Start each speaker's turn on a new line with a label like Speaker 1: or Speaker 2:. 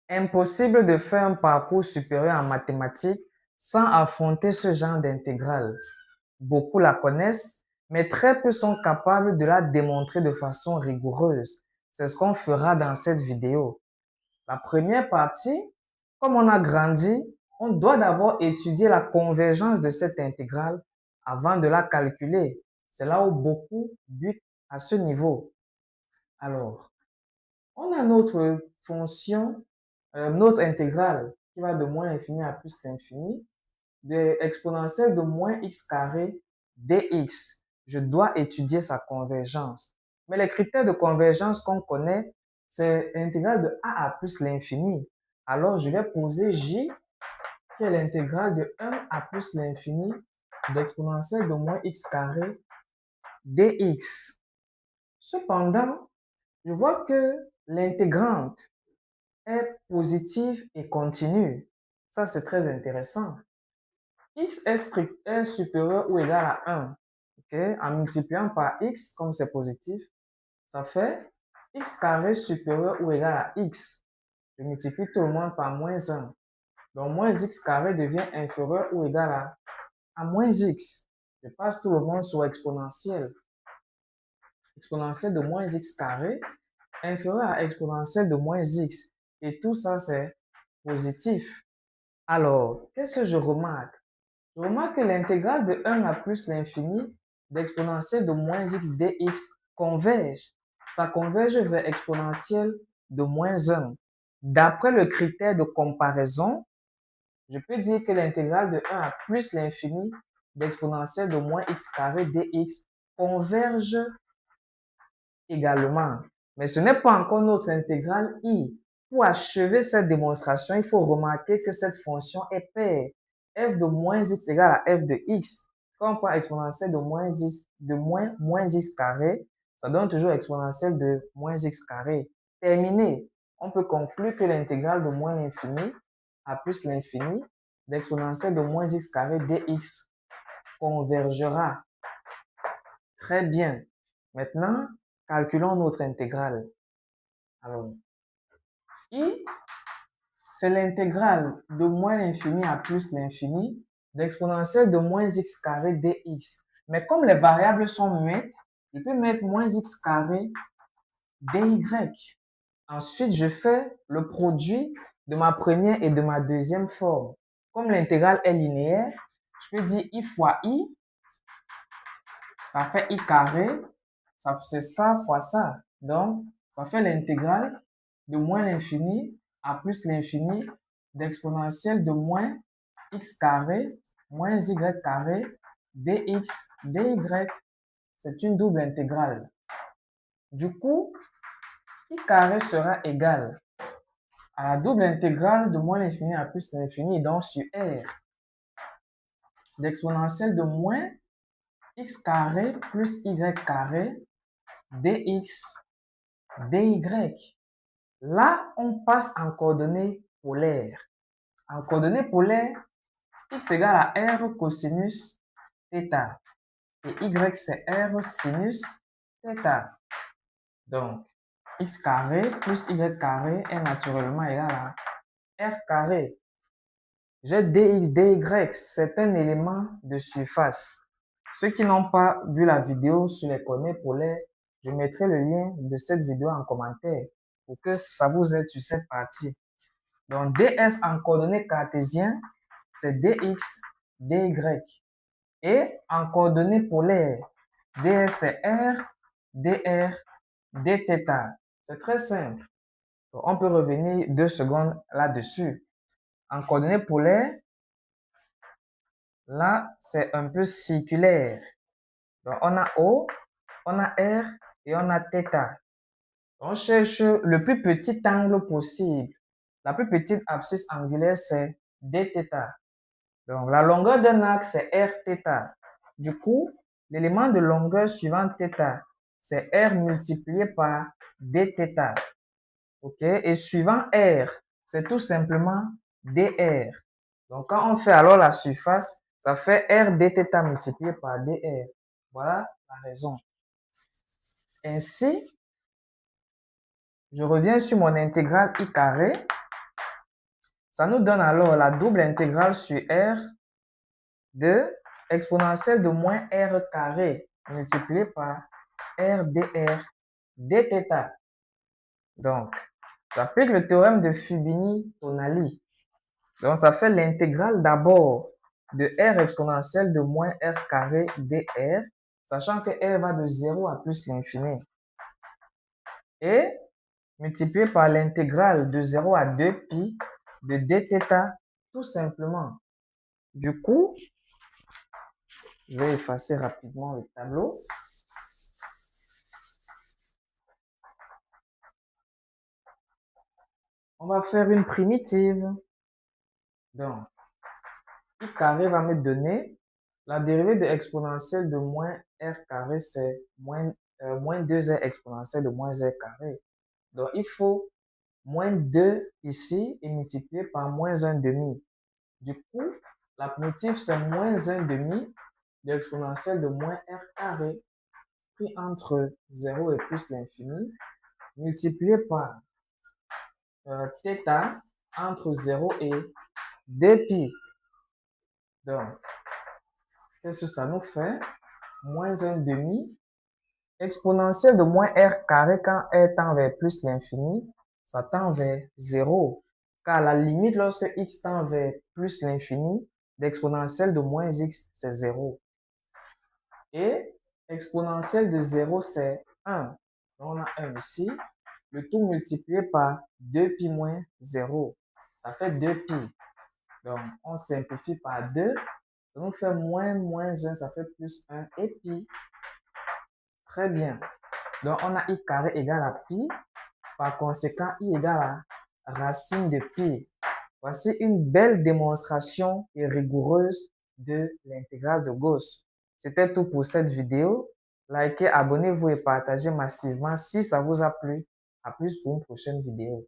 Speaker 1: Impossible de faire un parcours supérieur en mathématiques sans affronter ce genre d'intégrale. Beaucoup la connaissent, mais très peu sont capables de la démontrer de façon rigoureuse. C'est ce qu'on fera dans cette vidéo. La première partie, comme on a grandi, on doit d'abord étudier la convergence de cette intégrale avant de la calculer. C'est là où beaucoup butent à ce niveau. Alors, on a notre fonction, notre intégrale qui va de moins l'infini à plus l'infini, de exponentielle de moins x carré dx. Je dois étudier sa convergence. Mais les critères de convergence qu'on connaît, c'est l'intégrale de a à plus l'infini. Alors, je vais poser j, qui est l'intégrale de 1 à plus l'infini d'exponentielle de moins x carré dx. Cependant, je vois que l'intégrante est positive et continue. Ça, c'est très intéressant. X est supérieur ou égal à 1. Okay? En multipliant par x, comme c'est positif, ça fait x carré supérieur ou égal à x. Je multiplie tout le monde par moins 1. Donc, moins x carré devient inférieur ou égal à moins x. Je passe tout le monde sur exponentielle. Exponentielle de moins x carré inférieur à exponentielle de moins x. Et tout ça, c'est positif. Alors, qu'est-ce que je remarque? Je remarque que l'intégrale de 1 à plus l'infini d'exponentielle de moins x dx converge. Ça converge vers exponentielle de moins 1. D'après le critère de comparaison, je peux dire que l'intégrale de 1 à plus l'infini d'exponentielle de moins x carré dx converge également. Mais ce n'est pas encore notre intégrale i. Pour achever cette démonstration, il faut remarquer que cette fonction est paire. F de moins x égale à f de x. Quand on prend exponentielle de moins x carré, ça donne toujours exponentielle de moins x carré. Terminé. On peut conclure que l'intégrale de moins l'infini à plus l'infini d'exponentielle de moins x carré dx convergera. Très bien. Maintenant, calculons notre intégrale. Alors, i, c'est l'intégrale de moins l'infini à plus l'infini d'exponentielle de moins x carré dx. Mais comme les variables sont muettes, je peux mettre moins x carré dy. Ensuite, je fais le produit de ma première et de ma deuxième forme. Comme l'intégrale est linéaire, je peux dire i fois i, ça fait i carré, c'est ça fois ça. Donc, ça fait l'intégrale de moins l'infini à plus l'infini d'exponentielle de moins x carré moins y carré dx dy. C'est une double intégrale. Du coup, i carré sera égal à la double intégrale de moins l'infini à plus l'infini, donc sur r d'exponentielle de moins x carré plus y carré dx dy. Là, on passe en coordonnées polaires. En coordonnées polaires, x égale à r cosinus θ et y c'est r sinus θ. Donc, x carré plus y carré est naturellement égal à r carré. J'ai dx, dy, c'est un élément de surface. Ceux qui n'ont pas vu la vidéo sur les coordonnées polaires, je mettrai le lien de cette vidéo en commentaire pour que ça vous aide sur cette partie. Donc, ds en coordonnées cartésiennes, c'est dx, dy. Et en coordonnées polaires, ds c'est r, dr, dθ. C'est très simple. Donc, on peut revenir 2 secondes là-dessus. En coordonnées polaires, là, c'est un peu circulaire. Donc, on a O, on a R et on a θ. On cherche le plus petit angle possible. La plus petite abscisse angulaire, c'est dθ. Donc, la longueur d'un axe, c'est rθ. Du coup, l'élément de longueur suivant θ, c'est r multiplié par dθ. OK? Et suivant r, c'est tout simplement dr. Donc, quand on fait alors la surface, ça fait r dθ multiplié par dr. Voilà la raison. Ainsi, je reviens sur mon intégrale i carré. Ça nous donne alors la double intégrale sur R de exponentielle de moins R carré multiplié par R dr dθ. Donc, j'applique le théorème de Fubini-Tonali. Donc, ça fait l'intégrale d'abord de R exponentielle de moins R carré dr, sachant que R va de 0 à plus l'infini. Et multiplié par l'intégrale de 0 à 2pi de dθ, tout simplement. Du coup, je vais effacer rapidement le tableau. On va faire une primitive. Donc, i carré va me donner la dérivée de exponentielle de moins r carré, c'est moins 2r exponentielle de moins r carré. Donc, il faut moins 2 ici et multiplié par moins 1 demi. Du coup, la primitive, c'est moins 1 demi de l'exponentielle de moins r carré pris entre 0 et plus l'infini, multiplié par θ entre 0 et 2pi. Donc, qu'est-ce que ça nous fait? Moins 1 demi. Exponentielle de moins r carré quand r tend vers plus l'infini, ça tend vers 0. Car à la limite, lorsque x tend vers plus l'infini, l'exponentielle de moins x, c'est 0. Et exponentielle de 0, c'est 1. Donc, on a 1 ici. Le tout multiplié par 2pi moins 0. Ça fait 2pi. Donc, on simplifie par 2. Ça nous fait moins 1, ça fait plus 1 et pi. Très bien. Donc, on a i carré égale à pi. Par conséquent, i égale à racine de pi. Voici une belle démonstration et rigoureuse de l'intégrale de Gauss. C'était tout pour cette vidéo. Likez, abonnez-vous et partagez massivement si ça vous a plu. À plus pour une prochaine vidéo.